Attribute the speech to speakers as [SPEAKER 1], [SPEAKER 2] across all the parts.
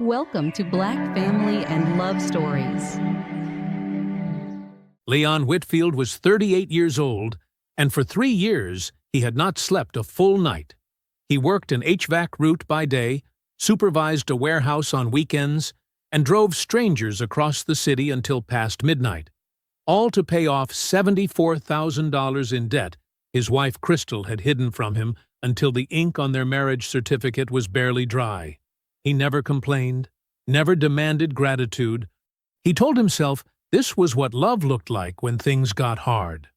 [SPEAKER 1] Welcome to Black Family and Love Stories.
[SPEAKER 2] Leon Whitfield was 38 years old, and for 3 years he had not slept a full night. He worked an HVAC route by day, supervised a warehouse on weekends, and drove strangers across the city until past midnight, all to pay off $74,000 in debt his wife Crystal had hidden from him until the ink on their marriage certificate was barely dry. He never complained, never demanded gratitude. He told himself this was what love looked like when things got hard.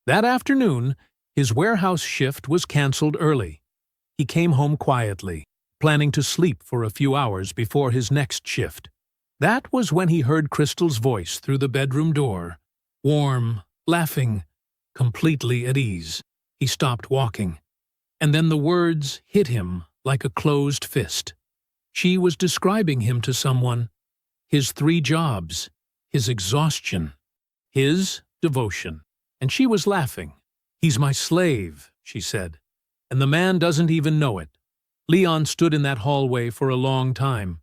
[SPEAKER 2] That afternoon, his warehouse shift was canceled early. He came home quietly, planning to sleep for a few hours before his next shift. That was when he heard Crystal's voice through the bedroom door, warm, laughing, completely at ease. He stopped walking, and then the words hit him like a closed fist. She was describing him to someone, his 3 jobs, his exhaustion, his devotion, and she was laughing. "He's my slave," she said, "and the man doesn't even know it." Leon stood in that hallway for a long time.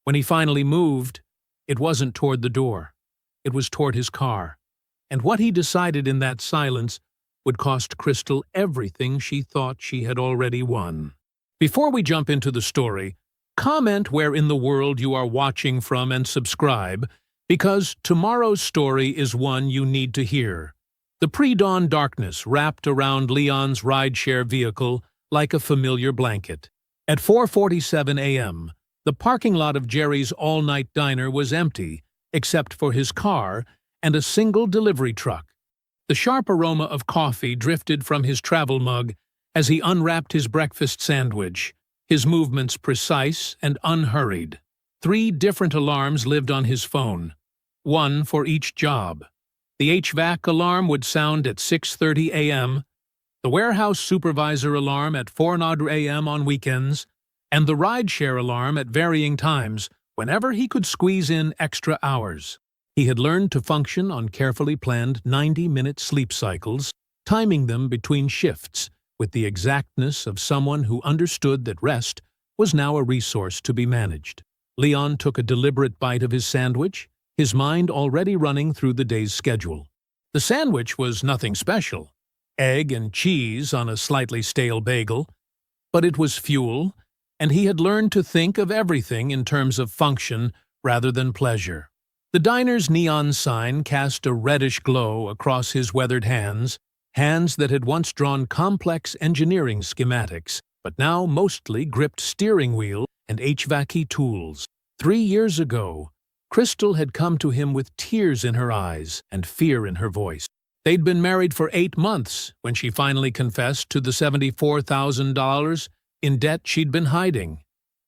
[SPEAKER 2] When he finally moved, it wasn't toward the door. It was toward his car, and what he decided in that silence would cost Crystal everything she thought she had already won. Before we jump into the story, comment where in the world you are watching from and subscribe, because tomorrow's story is one you need to hear. The pre-dawn darkness wrapped around Leon's rideshare vehicle like a familiar blanket. At 4:47 a.m., the parking lot of Jerry's all-night diner was empty, except for his car and a single delivery truck. The sharp aroma of coffee drifted from his travel mug as he unwrapped his breakfast sandwich, his movements precise and unhurried. 3 different alarms lived on his phone, one for each job. The HVAC alarm would sound at 6:30 a.m., the warehouse supervisor alarm at 4:00 a.m. on weekends, and the rideshare alarm at varying times whenever he could squeeze in extra hours. He had learned to function on carefully planned 90-minute sleep cycles, timing them between shifts with the exactness of someone who understood that rest was now a resource to be managed. Leon took a deliberate bite of his sandwich, his mind already running through the day's schedule. The sandwich was nothing special, egg and cheese on a slightly stale bagel, but it was fuel, and he had learned to think of everything in terms of function rather than pleasure. The diner's neon sign cast a reddish glow across his weathered hands that had once drawn complex engineering schematics, but now mostly gripped steering wheel and HVAC tools. 3 years ago, Crystal had come to him with tears in her eyes and fear in her voice. They'd been married for 8 months when she finally confessed to the $74,000 in debt she'd been hiding.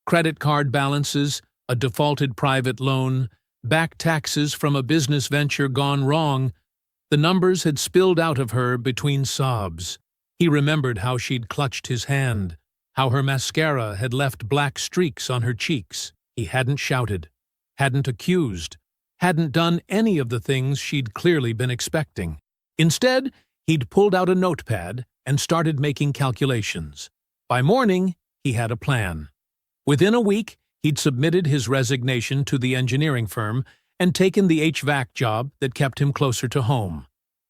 [SPEAKER 2] Credit card balances, a defaulted private loan, back taxes from a business venture gone wrong. The numbers had spilled out of her between sobs. He remembered how she'd clutched his hand, how her mascara had left black streaks on her cheeks. He hadn't shouted, hadn't accused, hadn't done any of the things she'd clearly been expecting. Instead, he'd pulled out a notepad and started making calculations. By morning, he had a plan. Within a week, he'd submitted his resignation to the engineering firm and taken the HVAC job that kept him closer to home.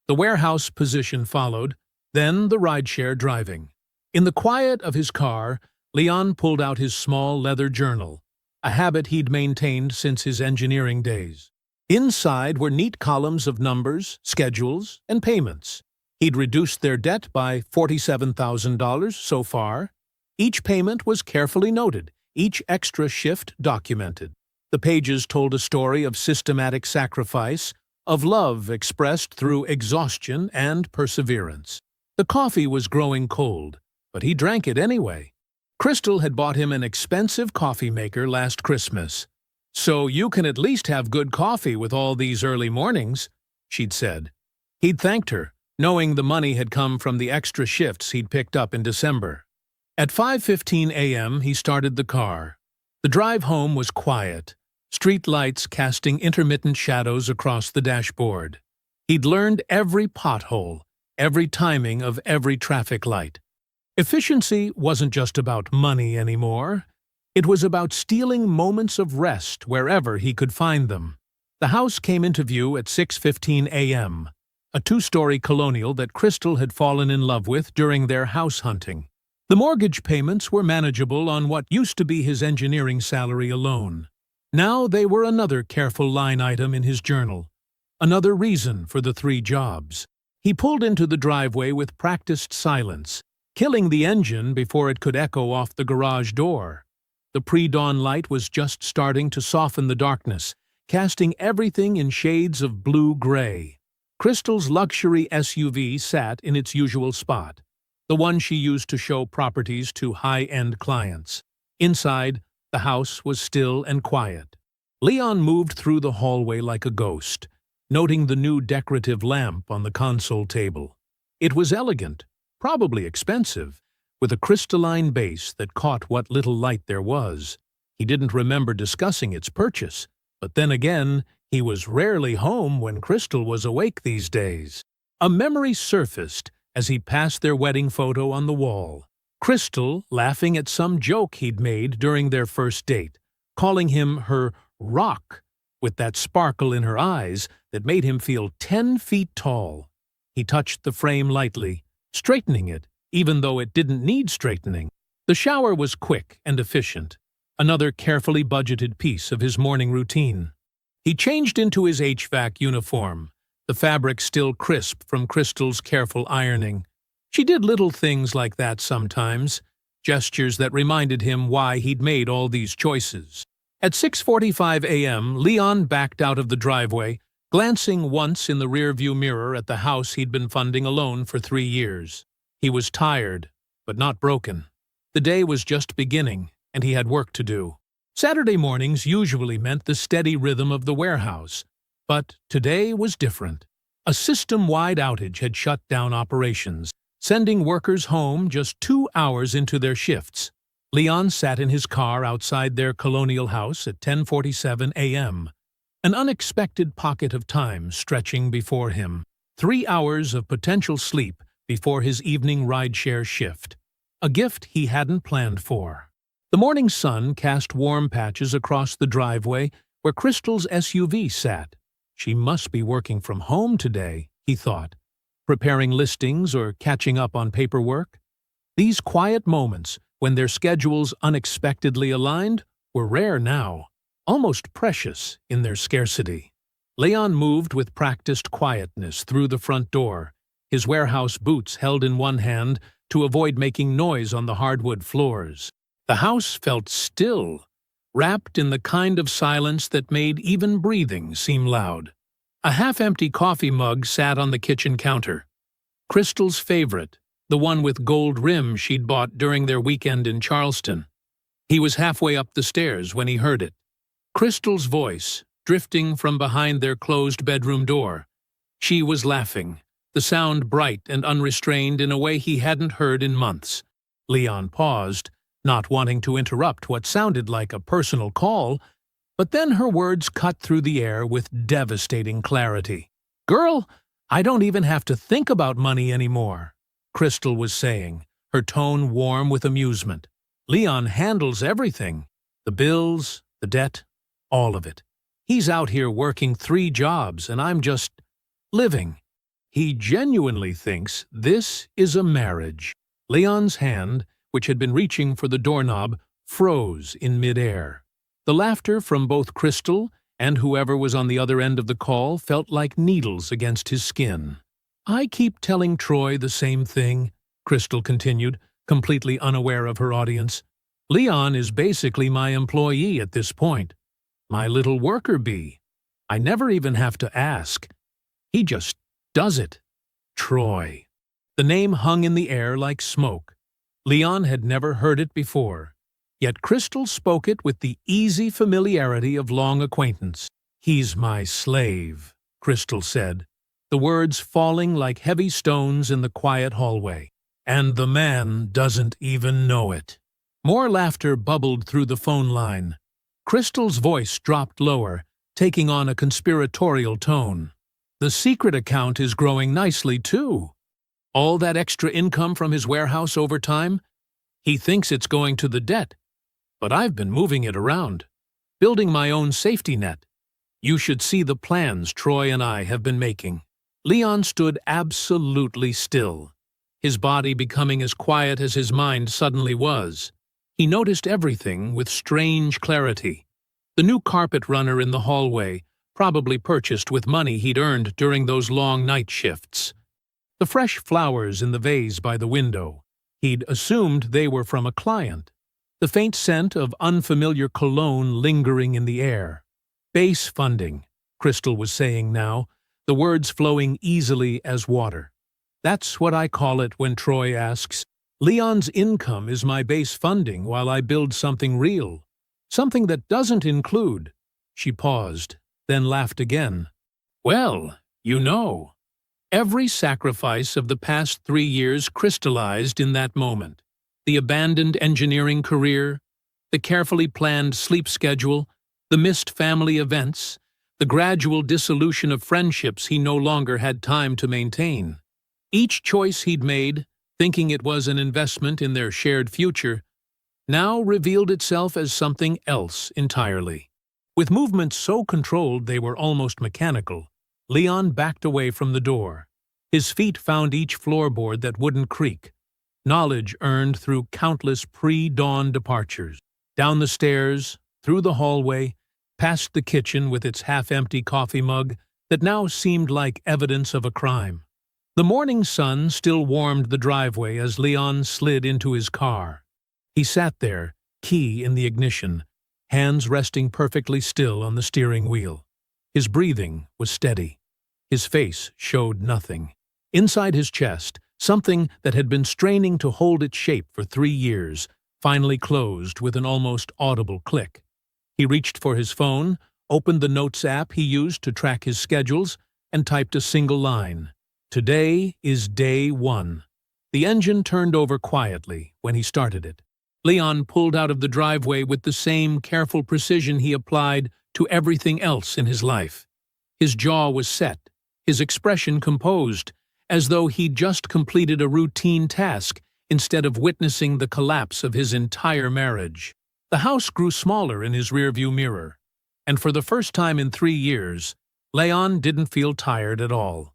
[SPEAKER 2] The warehouse position followed, then the rideshare driving. In the quiet of his car, Leon pulled out his small leather journal, a habit he'd maintained since his engineering days. Inside were neat columns of numbers, schedules, and payments. He'd reduced their debt by $47,000 so far. Each payment was carefully noted, each extra shift documented. The pages told a story of systematic sacrifice, of love expressed through exhaustion and perseverance. The coffee was growing cold, but he drank it anyway. Crystal had bought him an expensive coffee maker last Christmas. "So you can at least have good coffee with all these early mornings," she'd said. He'd thanked her, knowing the money had come from the extra shifts he'd picked up in December. At 5:15 a.m., he started the car. The drive home was quiet, street lights casting intermittent shadows across the dashboard. He'd learned every pothole, every timing of every traffic light. Efficiency wasn't just about money anymore. It was about stealing moments of rest wherever he could find them. The house came into view at 6:15 a.m., a two-story colonial that Crystal had fallen in love with during their house hunting. The mortgage payments were manageable on what used to be his engineering salary alone. Now they were another careful line item in his journal, another reason for the 3 jobs. He pulled into the driveway with practiced silence, killing the engine before it could echo off the garage door. The pre-dawn light was just starting to soften the darkness, casting everything in shades of blue-gray. Crystal's luxury SUV sat in its usual spot, the one she used to show properties to high-end clients. Inside, the house was still and quiet. Leon moved through the hallway like a ghost, noting the new decorative lamp on the console table. It was elegant, probably expensive, with a crystalline base that caught what little light there was. He didn't remember discussing its purchase, but then again, he was rarely home when Crystal was awake these days. A memory surfaced as he passed their wedding photo on the wall. Crystal laughing at some joke he'd made during their first date, calling him her rock, with that sparkle in her eyes that made him feel 10 feet tall. He touched the frame lightly, straightening it, even though it didn't need straightening. The shower was quick and efficient, another carefully budgeted piece of his morning routine. He changed into his HVAC uniform, the fabric still crisp from Crystal's careful ironing. She did little things like that sometimes, gestures that reminded him why he'd made all these choices. At 6:45 a.m., Leon backed out of the driveway, glancing once in the rearview mirror at the house he'd been funding alone for 3 years. He was tired, but not broken. The day was just beginning, and he had work to do. Saturday mornings usually meant the steady rhythm of the warehouse, but today was different. A system-wide outage had shut down operations, sending workers home just 2 hours into their shifts. Leon sat in his car outside their colonial house at 10:47 a.m., an unexpected pocket of time stretching before him. 3 hours of potential sleep before his evening rideshare shift, a gift he hadn't planned for. The morning sun cast warm patches across the driveway where Crystal's SUV sat. She must be working from home today, he thought, preparing listings or catching up on paperwork. These quiet moments, when their schedules unexpectedly aligned, were rare now, almost precious in their scarcity. Leon moved with practiced quietness through the front door, his warehouse boots held in one hand to avoid making noise on the hardwood floors. The house felt still, wrapped in the kind of silence that made even breathing seem loud. A half-empty coffee mug sat on the kitchen counter. Crystal's favorite, the one with gold rim she'd bought during their weekend in Charleston. He was halfway up the stairs when he heard it. Crystal's voice, drifting from behind their closed bedroom door. She was laughing, the sound bright and unrestrained in a way he hadn't heard in months. Leon paused, not wanting to interrupt what sounded like a personal call, but then her words cut through the air with devastating clarity. "Girl, I don't even have to think about money anymore," Crystal was saying, her tone warm with amusement. "Leon handles everything. The bills, the debt, all of it. He's out here working 3 jobs and I'm just living. He genuinely thinks this is a marriage." Leon's hand, which had been reaching for the doorknob, froze in midair. The laughter from both Crystal and whoever was on the other end of the call felt like needles against his skin. "I keep telling Troy the same thing," Crystal continued, completely unaware of her audience. "Leon is basically my employee at this point. My little worker bee. I never even have to ask. He just does it. Troy." The name hung in the air like smoke. Leon had never heard it before, yet Crystal spoke it with the easy familiarity of long acquaintance. "He's my slave," Crystal said, the words falling like heavy stones in the quiet hallway. "And the man doesn't even know it." More laughter bubbled through the phone line. Crystal's voice dropped lower, taking on a conspiratorial tone. "The secret account is growing nicely, too. All that extra income from his warehouse over time? He thinks it's going to the debt. but I've been moving it around, building my own safety net. You should see the plans Troy and I have been making." Leon stood absolutely still, his body becoming as quiet as his mind suddenly was. He noticed everything with strange clarity. The new carpet runner in the hallway, probably purchased with money he'd earned during those long night shifts. The fresh flowers in the vase by the window. He'd assumed they were from a client. The faint scent of unfamiliar cologne lingering in the air. "Base funding," Crystal was saying now, the words flowing easily as water. "That's what I call it when Troy asks. Leon's income is my base funding while I build something real. Something that doesn't include—" She paused, then laughed again. "Well, you know." Every sacrifice of the past 3 years crystallized in that moment. The abandoned engineering career, the carefully planned sleep schedule, the missed family events, the gradual dissolution of friendships he no longer had time to maintain. Each choice he'd made, thinking it was an investment in their shared future, now revealed itself as something else entirely. With movements so controlled they were almost mechanical, Leon backed away from the door. His feet found each floorboard that wouldn't creak. Knowledge earned through countless pre-dawn departures. Down the stairs, through the hallway, past the kitchen with its half-empty coffee mug that now seemed like evidence of a crime. The morning sun still warmed the driveway as Leon slid into his car. He sat there, key in the ignition, hands resting perfectly still on the steering wheel. His breathing was steady. His face showed nothing. Inside his chest, something that had been straining to hold its shape for 3 years finally closed with an almost audible click. He reached for his phone, opened the Notes app he used to track his schedules, and typed a single line. "Today is day 1. The engine turned over quietly when he started it. Leon pulled out of the driveway with the same careful precision he applied to everything else in his life. His jaw was set, his expression composed, as though he'd just completed a routine task instead of witnessing the collapse of his entire marriage. The house grew smaller in his rearview mirror, and for the first time in 3 years, Leon didn't feel tired at all.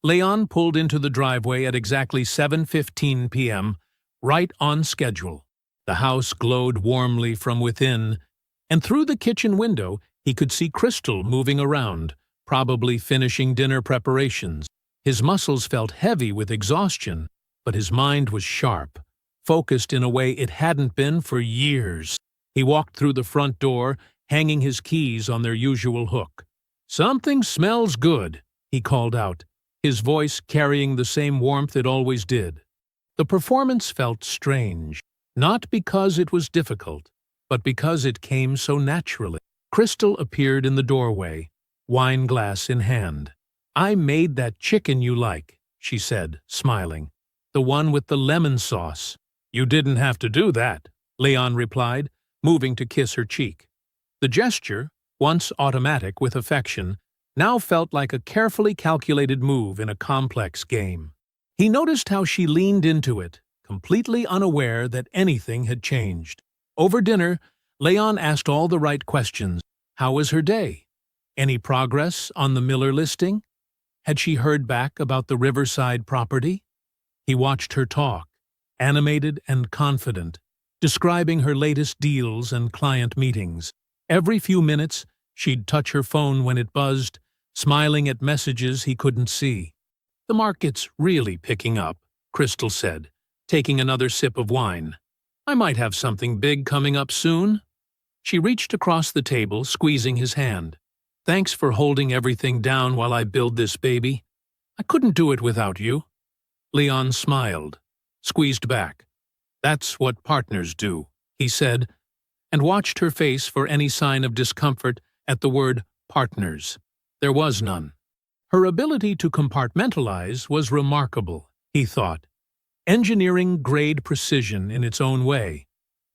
[SPEAKER 2] Leon pulled into the driveway at exactly 7:15 p.m., right on schedule. The house glowed warmly from within, and through the kitchen window he could see Crystal moving around, probably finishing dinner preparations. His muscles felt heavy with exhaustion, but his mind was sharp, focused in a way it hadn't been for years. He walked through the front door, hanging his keys on their usual hook. "Something smells good," he called out, his voice carrying the same warmth it always did. The performance felt strange, not because it was difficult, but because it came so naturally. Crystal appeared in the doorway, wine glass in hand. "I made that chicken you like," she said, smiling. "The one with the lemon sauce." "You didn't have to do that," Leon replied, moving to kiss her cheek. The gesture, once automatic with affection, now felt like a carefully calculated move in a complex game. He noticed how she leaned into it, completely unaware that anything had changed. Over dinner, Leon asked all the right questions. How was her day? Any progress on the Miller listing? Had she heard back about the Riverside property? He watched her talk, animated and confident, describing her latest deals and client meetings. Every few minutes, she'd touch her phone when it buzzed, smiling at messages he couldn't see. "The market's really picking up," Crystal said, taking another sip of wine. "I might have something big coming up soon." She reached across the table, squeezing his hand. "Thanks for holding everything down while I build this baby. I couldn't do it without you." Leon smiled, squeezed back. "That's what partners do," he said, and watched her face for any sign of discomfort at the word partners. There was none. Her ability to compartmentalize was remarkable, he thought. Engineering-grade precision in its own way.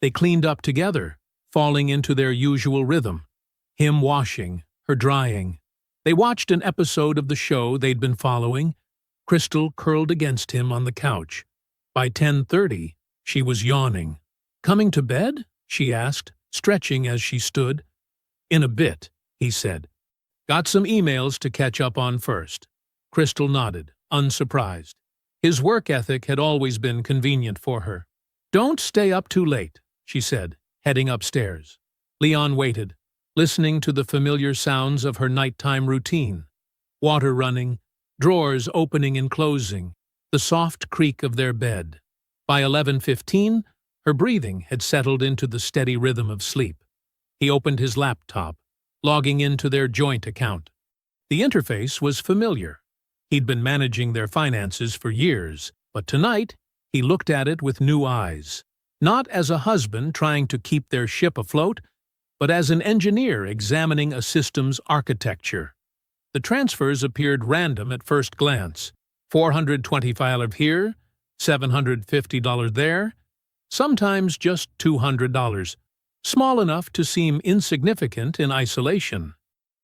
[SPEAKER 2] They cleaned up together, falling into their usual rhythm. Him washing, her drying. They watched an episode of the show they'd been following, Crystal curled against him on the couch. By 10:30, she was yawning. "Coming to bed?" she asked, stretching as she stood. In a bit, he said. Got some emails to catch up on first. Crystal nodded, unsurprised. His work ethic had always been convenient for her. Don't stay up too late, she said, heading upstairs. Leon waited, listening to the familiar sounds of her nighttime routine. Water running, drawers opening and closing, the soft creak of their bed. By 11:15, her breathing had settled into the steady rhythm of sleep. He opened his laptop, logging into their joint account. The interface was familiar. He'd been managing their finances for years, but tonight he looked at it with new eyes. Not as a husband trying to keep their ship afloat, but as an engineer examining a system's architecture. The transfers appeared random at first glance. $425 here, $750 there, sometimes just $200, small enough to seem insignificant in isolation.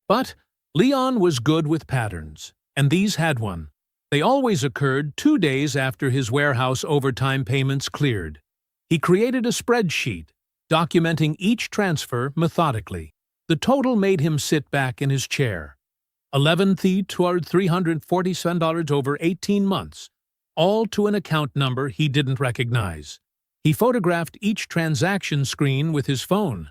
[SPEAKER 2] But Leon was good with patterns, and these had one. They always occurred 2 days after his warehouse overtime payments cleared. He created a spreadsheet, documenting each transfer methodically. The total made him sit back in his chair. $11,347 over 18 months, all to an account number he didn't recognize. He photographed each transaction screen with his phone,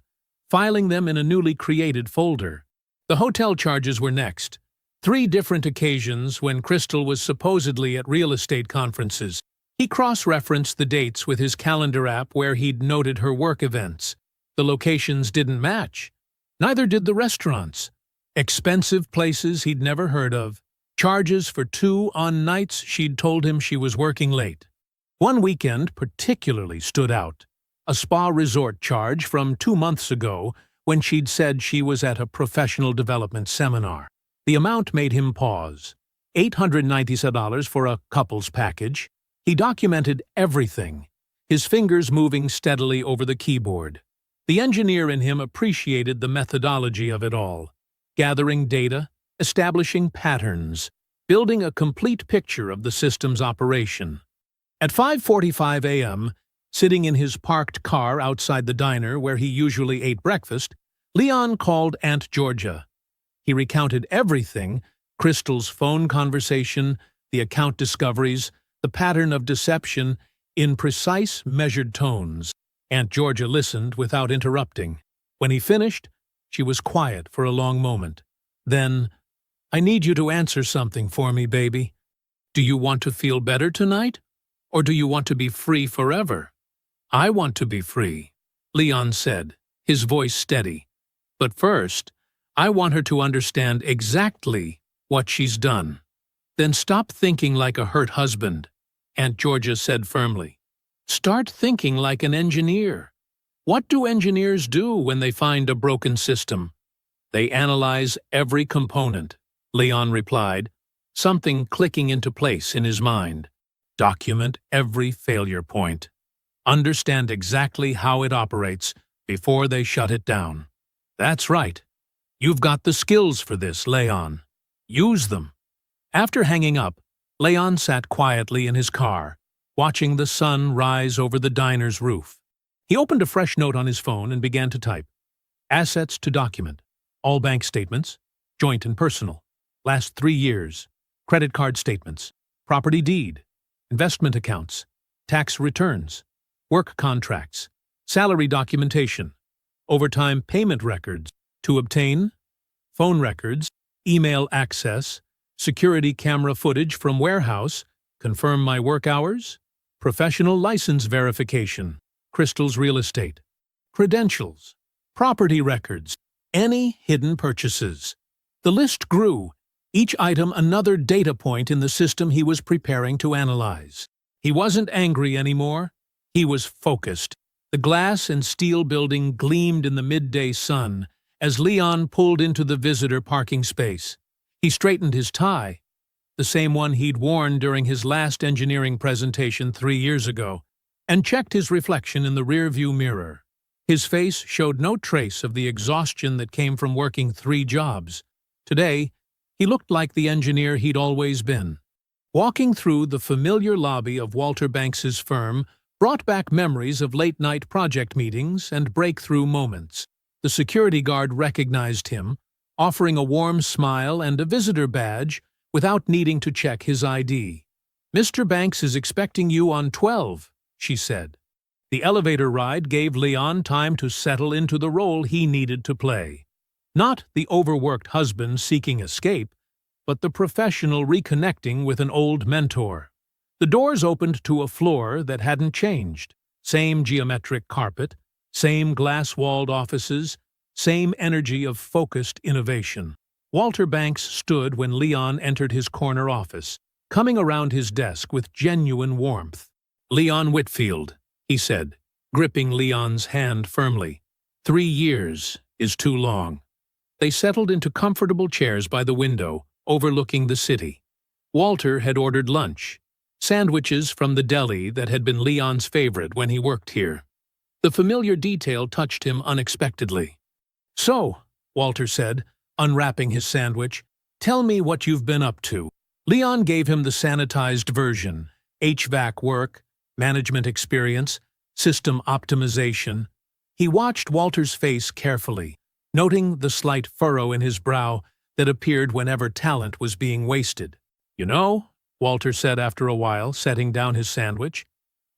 [SPEAKER 2] filing them in a newly created folder. The hotel charges were next. 3 different occasions when Crystal was supposedly at real estate conferences. He cross-referenced the dates with his calendar app where he'd noted her work events. The locations didn't match. Neither did the restaurants. Expensive places he'd never heard of. Charges for 2 on nights she'd told him she was working late. One weekend particularly stood out. A spa resort charge from 2 months ago when she'd said she was at a professional development seminar. The amount made him pause. $897 for a couple's package. He documented everything, his fingers moving steadily over the keyboard. The engineer in him appreciated the methodology of it all, gathering data, establishing patterns, building a complete picture of the system's operation. At 5:45 a.m., sitting in his parked car outside the diner where he usually ate breakfast, Leon called Aunt Georgia. He recounted everything: Crystal's phone conversation, the account discoveries, the pattern of deception, in precise, measured tones. Aunt Georgia listened without interrupting. When he finished, she was quiet for a long moment. Then, I need you to answer something for me, baby. Do you want to feel better tonight? Or do you want to be free forever? I want to be free, Leon said, his voice steady. But first, I want her to understand exactly what she's done. Then stop thinking like a hurt husband, Aunt Georgia said firmly. Start thinking like an engineer. What do engineers do when they find a broken system? They analyze every component, Leon replied, something clicking into place in his mind. Document every failure point. Understand exactly how it operates before they shut it down. That's right. You've got the skills for this, Leon. Use them. After hanging up, Leon sat quietly in his car, watching the sun rise over the diner's roof. He opened a fresh note on his phone and began to type. Assets to document. All bank statements, joint and personal. Last 3 years. Credit card statements. Property deed. Investment accounts. Tax returns. Work contracts. Salary documentation. Overtime payment records. To obtain. Phone records. Email access. Security camera footage from warehouse. Confirm my work hours. Professional license verification. Crystal's real estate. Credentials. Property records. Any hidden purchases. The list grew, each item another data point in the system he was preparing to analyze. He wasn't angry anymore. He was focused. The glass and steel building gleamed in the midday sun as Leon pulled into the visitor parking space. He straightened his tie, the same one he'd worn during his last engineering presentation 3 years ago, and checked his reflection in the rearview mirror. His face showed no trace of the exhaustion that came from working 3 jobs. Today, he looked like the engineer he'd always been. Walking through the familiar lobby of Walter Banks's firm brought back memories of late-night project meetings and breakthrough moments. The security guard recognized him, offering a warm smile and a visitor badge without needing to check his ID. "Mr. Banks is expecting you on 12, she said. The elevator ride gave Leon time to settle into the role he needed to play. Not the overworked husband seeking escape, but the professional reconnecting with an old mentor. The doors opened to a floor that hadn't changed. Same geometric carpet, same glass-walled offices, same energy of focused innovation. Walter Banks stood when Leon entered his corner office, coming around his desk with genuine warmth. "Leon Whitfield," he said, gripping Leon's hand firmly. 3 years is too long." They settled into comfortable chairs by the window, overlooking the city. Walter had ordered lunch, sandwiches from the deli that had been Leon's favorite when he worked here. The familiar detail touched him unexpectedly. "So," Walter said, unwrapping his sandwich, "tell me what you've been up to." Leon gave him the sanitized version: HVAC work, management experience, system optimization. He watched Walter's face carefully, noting the slight furrow in his brow that appeared whenever talent was being wasted. "You know," Walter said after a while, setting down his sandwich,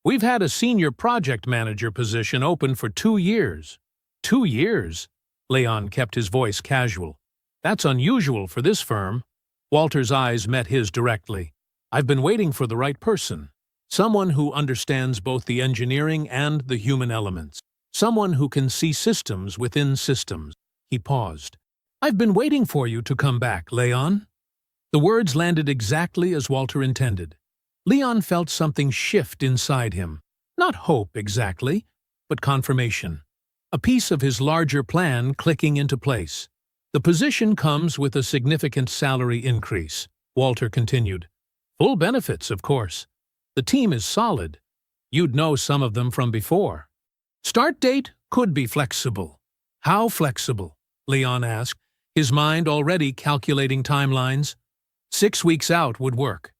[SPEAKER 2] "we've had a senior project manager position open for 2 years. 2 years? Leon kept his voice casual. "That's unusual for this firm." Walter's eyes met his directly. "I've been waiting for the right person. Someone who understands both the engineering and the human elements. Someone who can see systems within systems." He paused. "I've been waiting for you to come back, Leon." The words landed exactly as Walter intended. Leon felt something shift inside him. Not hope exactly, but confirmation. A piece of his larger plan clicking into place. "The position comes with a significant salary increase," Walter continued. "Full benefits, of course. The team is solid. You'd know some of them from before. Start date could be flexible." "How flexible?" Leon asked, his mind already calculating timelines. 6 weeks out would work.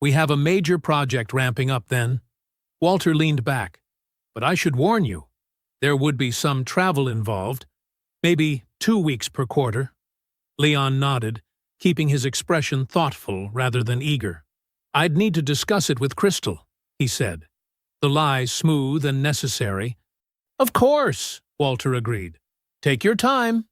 [SPEAKER 2] We have a major project ramping up then." Walter leaned back. "But I should warn you. There would be some travel involved. Maybe 2 weeks per quarter." Leon nodded, keeping his expression thoughtful rather than eager. "I'd need to discuss it with Crystal," he said, the lie smooth and necessary. "Of course," Walter agreed. "Take your time."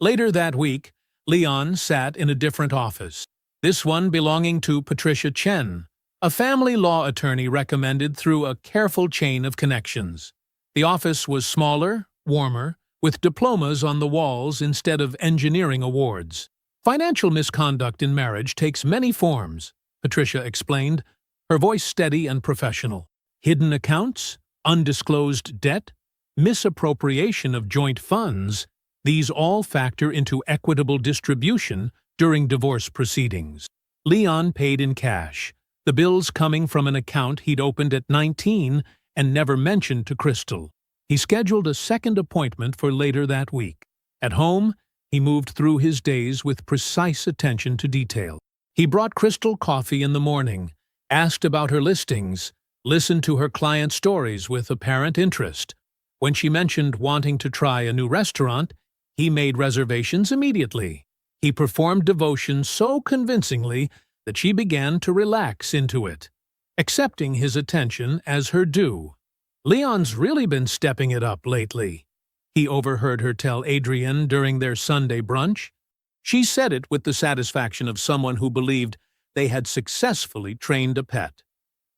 [SPEAKER 2] Later that week, Leon sat in a different office, this one belonging to Patricia Chen, a family law attorney recommended through a careful chain of connections. The office was smaller, warmer, with diplomas on the walls instead of engineering awards. "Financial misconduct in marriage takes many forms," Patricia explained, her voice steady and professional. "Hidden accounts, undisclosed debt, misappropriation of joint funds, these all factor into equitable distribution during divorce proceedings." Leon paid in cash, the bills coming from an account he'd opened at 19 and never mentioned to Crystal. He scheduled a second appointment for later that week. At home, he moved through his days with precise attention to detail. He brought Crystal coffee in the morning, asked about her listings, listened to her client stories with apparent interest. When she mentioned wanting to try a new restaurant, he made reservations immediately. He performed devotion so convincingly that she began to relax into it, accepting his attention as her due. "Leon's really been stepping it up lately," he overheard her tell Adrienne during their Sunday brunch. She said it with the satisfaction of someone who believed they had successfully trained a pet.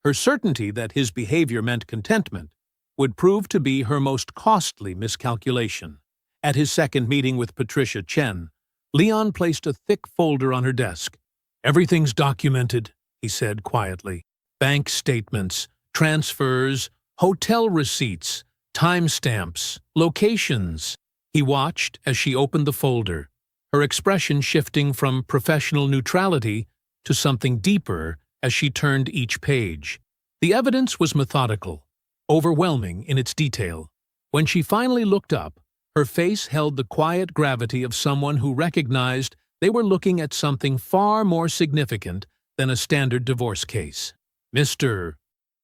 [SPEAKER 2] Her certainty that his behavior meant contentment would prove to be her most costly miscalculation. At his second meeting with Patricia Chen, Leon placed a thick folder on her desk. "Everything's documented," he said quietly. "Bank statements, transfers, hotel receipts, timestamps, locations." He watched as she opened the folder, her expression shifting from professional neutrality to something deeper as she turned each page. The evidence was methodical, overwhelming in its detail. When she finally looked up, her face held the quiet gravity of someone who recognized they were looking at something far more significant than a standard divorce case. "Mr.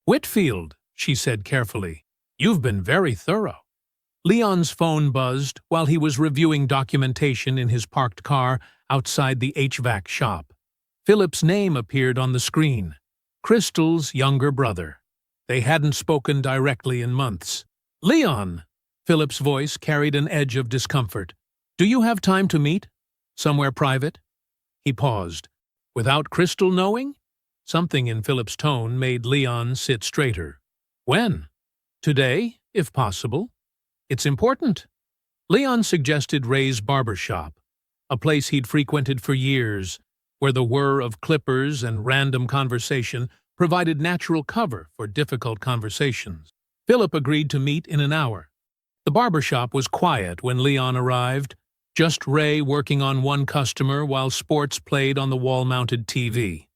[SPEAKER 2] Whitfield," she said carefully. "You've been very thorough." Leon's phone buzzed while he was reviewing documentation in his parked car outside the HVAC shop. Philip's name appeared on the screen. Crystal's younger brother. They hadn't spoken directly in months. "Leon!" Philip's voice carried an edge of discomfort. "Do you have time to meet? Somewhere private?" He paused. Without Crystal knowing? Something in Philip's tone made Leon sit straighter. "When?" "Today, if possible." "It's important." Leon suggested Ray's barber shop, a place he'd frequented for years, where the whir of clippers and random conversation provided natural cover for difficult conversations. Philip agreed to meet in an hour. The barber shop was quiet when Leon arrived, just Ray working on one customer while sports played on the wall-mounted TV.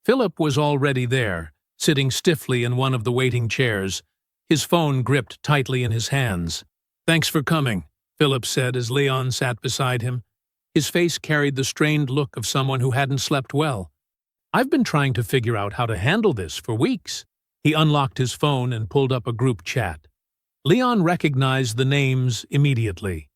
[SPEAKER 2] Philip was already there, sitting stiffly in one of the waiting chairs, his phone gripped tightly in his hands. "Thanks for coming," Philip said as Leon sat beside him. His face carried the strained look of someone who hadn't slept well. "I've been trying to figure out how to handle this for weeks." He unlocked his phone and pulled up a group chat. Leon recognized the names immediately.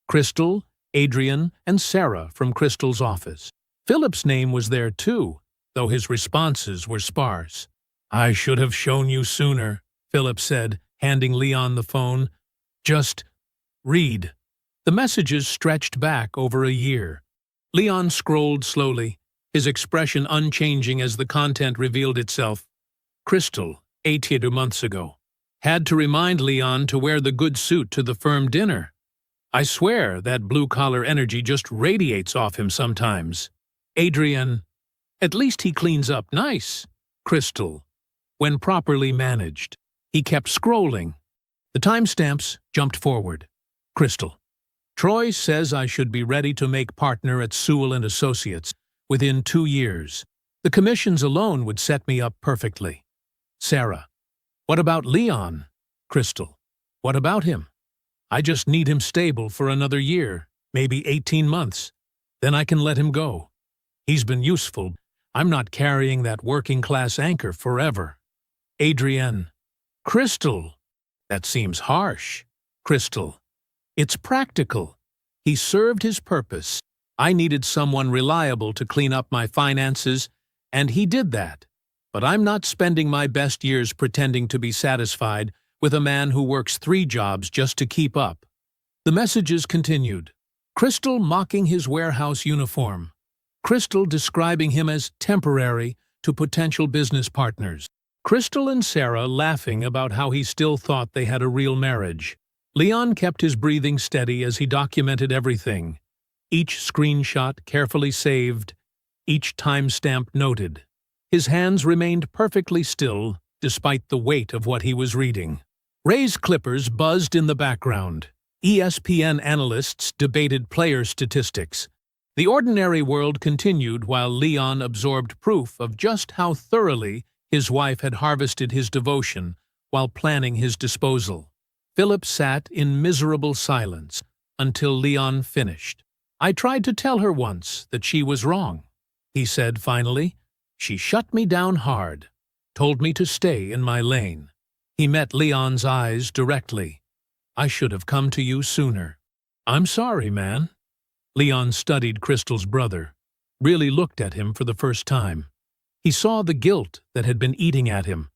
[SPEAKER 2] Crystal, Adrian, and Sarah from Crystal's office. Philip's name was there too, though his responses were sparse. "I should have shown you sooner," Philip said, handing Leon the phone. "Just read." The messages stretched back over a year. Leon scrolled slowly, his expression unchanging as the content revealed itself. Crystal, 8 months ago. Had to remind Leon to wear the good suit to the firm dinner. I swear that blue-collar energy just radiates off him sometimes. Adrian, at least he cleans up nice. Crystal, when properly managed. He kept scrolling. The timestamps jumped forward. Crystal, Troy says I should be ready to make partner at Sewell & Associates within 2 years. The commissions alone would set me up perfectly. Sarah, what about Leon? Crystal, what about him? I just need him stable for another year, maybe 18 months. Then I can let him go. He's been useful. I'm not carrying that working-class anchor forever. Adrienne, Crystal, that seems harsh. Crystal, it's practical. He served his purpose. I needed someone reliable to clean up my finances, and he did that. But I'm not spending my best years pretending to be satisfied with a man who works 3 jobs just to keep up. The messages continued. Crystal mocking his warehouse uniform. Crystal describing him as temporary to potential business partners. Crystal and Sarah laughing about how he still thought they had a real marriage. Leon kept his breathing steady as he documented everything. Each screenshot carefully saved, each timestamp noted. His hands remained perfectly still, despite the weight of what he was reading. Ray's clippers buzzed in the background. ESPN analysts debated player statistics. The ordinary world continued while Leon absorbed proof of just how thoroughly his wife had harvested his devotion while planning his disposal. Philip sat in miserable silence until Leon finished. I tried to tell her once that she was wrong, he said finally. She shut me down hard, told me to stay in my lane. He met Leon's eyes directly. I should have come to you sooner. I'm sorry, man. Leon studied Crystal's brother, really looked at him for the first time. He saw the guilt that had been eating at him,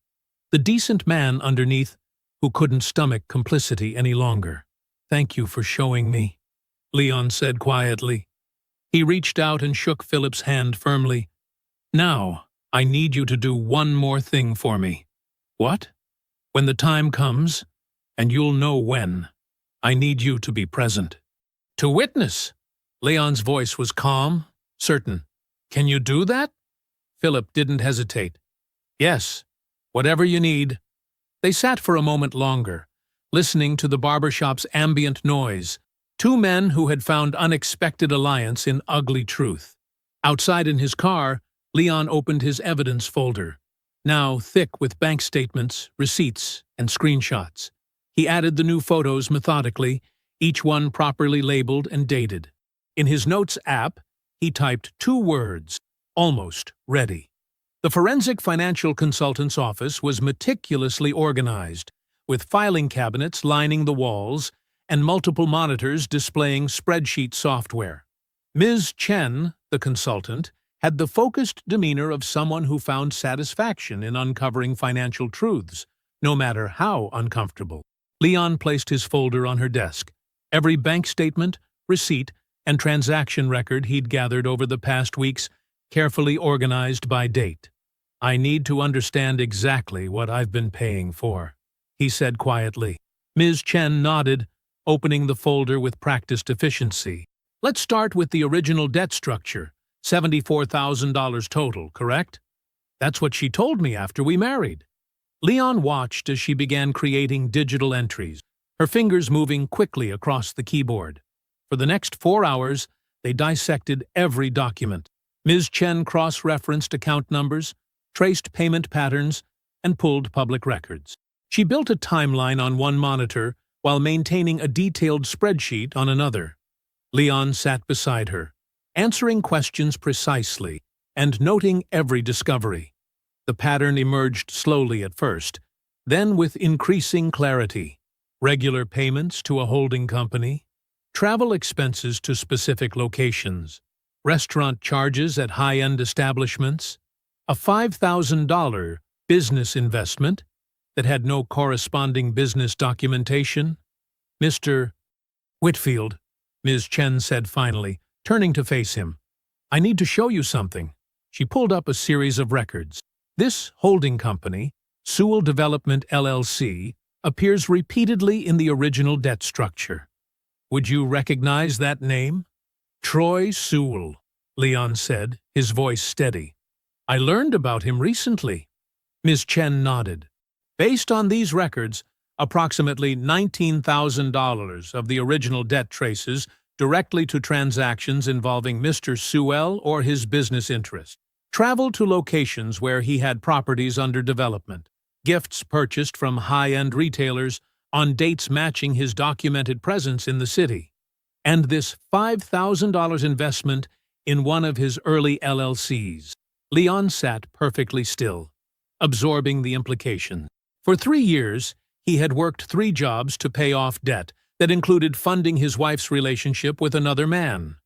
[SPEAKER 2] the decent man underneath who couldn't stomach complicity any longer. Thank you for showing me, Leon said quietly. He reached out and shook Philip's hand firmly. Now, I need you to do one more thing for me. What? When the time comes, and you'll know when, I need you to be present. To witness. Leon's voice was calm, certain. Can you do that? Philip didn't hesitate. Yes, whatever you need. They sat for a moment longer, listening to the barbershop's ambient noise, 2 men who had found unexpected alliance in ugly truth. Outside in his car, Leon opened his evidence folder, now thick with bank statements, receipts, and screenshots. He added the new photos methodically, each one properly labeled and dated. In his Notes app, he typed 2 words, almost ready. The forensic financial consultant's office was meticulously organized, with filing cabinets lining the walls and multiple monitors displaying spreadsheet software. Ms. Chen, the consultant, had the focused demeanor of someone who found satisfaction in uncovering financial truths, no matter how uncomfortable. Leon placed his folder on her desk. Every bank statement, receipt, and transaction record he'd gathered over the past weeks, carefully organized by date. "I need to understand exactly what I've been paying for," he said quietly. Ms. Chen nodded, opening the folder with practiced efficiency. "Let's start with the original debt structure, $74,000 total, correct?" "That's what she told me after we married." Leon watched as she began creating digital entries, her fingers moving quickly across the keyboard. For the next 4 hours, they dissected every document. Ms. Chen cross-referenced account numbers, traced payment patterns, and pulled public records. She built a timeline on one monitor while maintaining a detailed spreadsheet on another. Leon sat beside her, answering questions precisely and noting every discovery. The pattern emerged slowly at first, then with increasing clarity. Regular payments to a holding company, travel expenses to specific locations, restaurant charges at high-end establishments, a $5,000 business investment that had no corresponding business documentation. "Mr. Whitfield," Ms. Chen said finally, turning to face him, "I need to show you something." She pulled up a series of records. "This holding company, Sewell Development LLC, appears repeatedly in the original debt structure. Would you recognize that name?" "Troy Sewell," Leon said, his voice steady. "I learned about him recently." Ms. Chen nodded. "Based on these records, approximately $19,000 of the original debt traces directly to transactions involving Mr. Sewell or his business interest. Travel to locations where he had properties under development, gifts purchased from high-end retailers on dates matching his documented presence in the city, and this $5,000 investment in one of his early LLCs." Leon sat perfectly still, absorbing the implications. For 3 years, he had worked 3 jobs to pay off debt that included funding his wife's relationship with another man,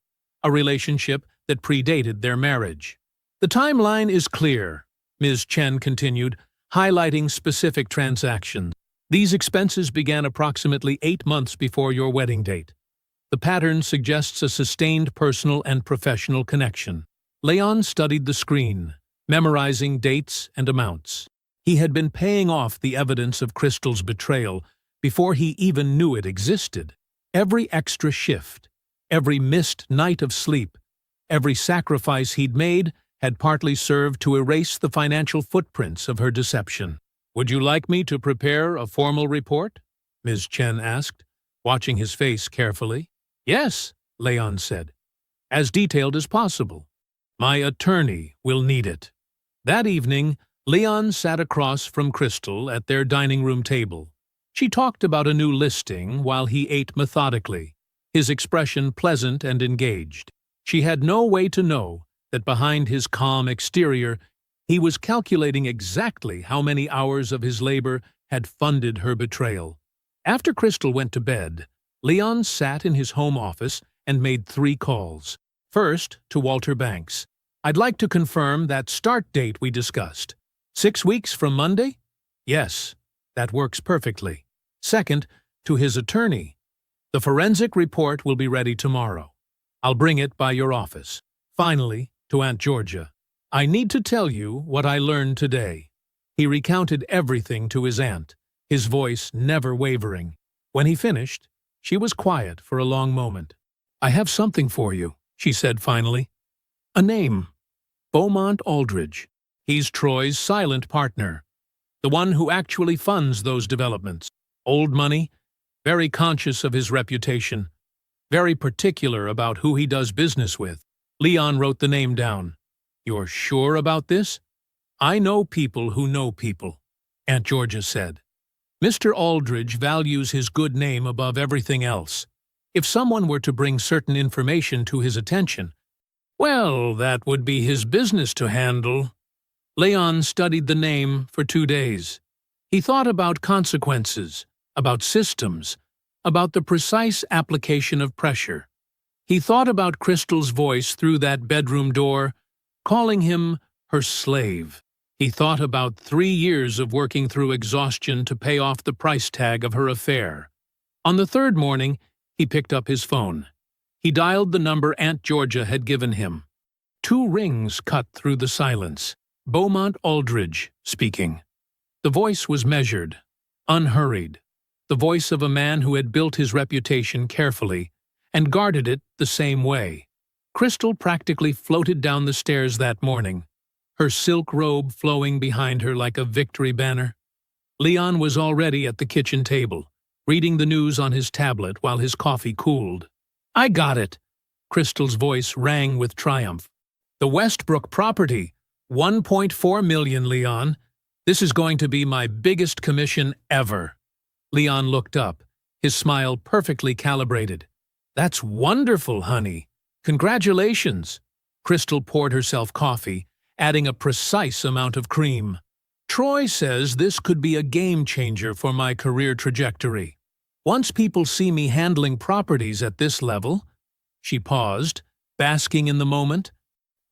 [SPEAKER 2] a relationship that predated their marriage. "The timeline is clear," Ms. Chen continued, highlighting specific transactions. "These expenses began approximately 8 months before your wedding date. The pattern suggests a sustained personal and professional connection." Leon studied the screen, memorizing dates and amounts. He had been paying off the evidence of Crystal's betrayal before he even knew it existed. Every extra shift, every missed night of sleep, every sacrifice he'd made had partly served to erase the financial footprints of her deception. "Would you like me to prepare a formal report?" Ms. Chen asked, watching his face carefully. "Yes," Leon said, "as detailed as possible. My attorney will need it." That evening, Leon sat across from Crystal at their dining room table. She talked about a new listing while he ate methodically, his expression pleasant and engaged. She had no way to know that behind his calm exterior, he was calculating exactly how many hours of his labor had funded her betrayal. After Crystal went to bed, Leon sat in his home office and made 3 calls. First, to Walter Banks. "I'd like to confirm that start date we discussed. 6 weeks from Monday?" "Yes, that works perfectly." Second, to his attorney. "The forensic report will be ready tomorrow. I'll bring it by your office." Finally, to Aunt Georgia. "I need to tell you what I learned today." He recounted everything to his aunt, his voice never wavering. When he finished, she was quiet for a long moment. "I have something for you," she said finally. "A name. Beaumont Aldridge. He's Troy's silent partner, the one who actually funds those developments. Old money, very conscious of his reputation, very particular about who he does business with." Leon wrote the name down. "You're sure about this?" "I know people who know people," Aunt Georgia said. "Mr. Aldridge values his good name above everything else. If someone were to bring certain information to his attention, well, that would be his business to handle." Leon studied the name for 2 days. He thought about consequences, about systems, about the precise application of pressure. He thought about Crystal's voice through that bedroom door, calling him her slave. He thought about 3 years of working through exhaustion to pay off the price tag of her affair. On the third morning, he picked up his phone. He dialed the number Aunt Georgia had given him. 2 rings cut through the silence. Beaumont Aldridge speaking. The voice was measured, unhurried, the voice of a man who had built his reputation carefully and guarded it the same way. Crystal practically floated down the stairs that morning, her silk robe flowing behind her like a victory banner. Leon was already at the kitchen table, reading the news on his tablet while his coffee cooled. "I got it!" Crystal's voice rang with triumph. "The Westbrook property, $1.4 million, Leon. This is going to be my biggest commission ever." Leon looked up, his smile perfectly calibrated. "That's wonderful, honey. Congratulations." Crystal poured herself coffee, adding a precise amount of cream. "Troy says this could be a game changer for my career trajectory. Once people see me handling properties at this level—" She paused, basking in the moment.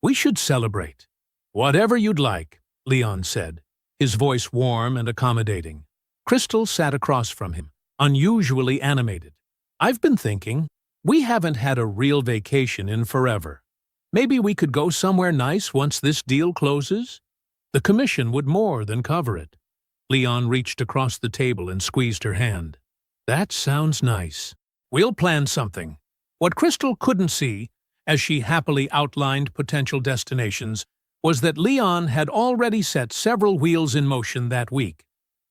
[SPEAKER 2] "We should celebrate." "Whatever you'd like," Leon said, his voice warm and accommodating. Crystal sat across from him, unusually animated. "I've been thinking, we haven't had a real vacation in forever. Maybe we could go somewhere nice once this deal closes? The commission would more than cover it." Leon reached across the table and squeezed her hand. "That sounds nice. We'll plan something." What Crystal couldn't see, as she happily outlined potential destinations, was that Leon had already set several wheels in motion that week.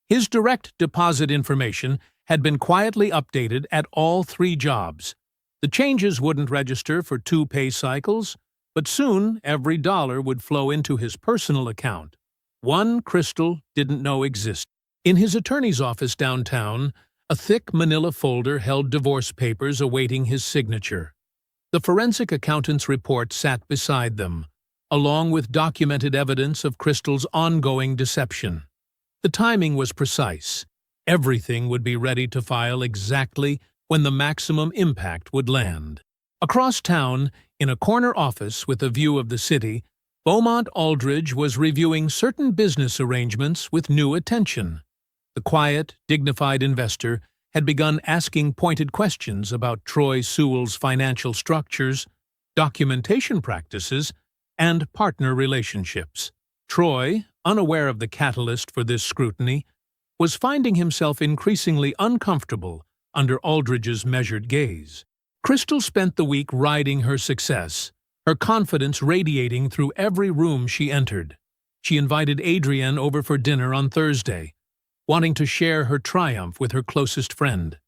[SPEAKER 2] His direct deposit information had been quietly updated at all 3 jobs. The changes wouldn't register for 2 pay cycles, but soon every dollar would flow into his personal account. One Crystal didn't know existed. In his attorney's office downtown, a thick manila folder held divorce papers awaiting his signature. The forensic accountant's report sat beside them, along with documented evidence of Crystal's ongoing deception. The timing was precise. Everything would be ready to file exactly when the maximum impact would land. Across town, in a corner office with a view of the city, Beaumont Aldridge was reviewing certain business arrangements with new attention. The quiet, dignified investor had begun asking pointed questions about Troy Sewell's financial structures, documentation practices, and partner relationships. Troy, unaware of the catalyst for this scrutiny, was finding himself increasingly uncomfortable under Aldridge's measured gaze. Crystal spent the week riding her success, her confidence radiating through every room she entered. She invited Adrienne over for dinner on Thursday, wanting to share her triumph with her closest friend.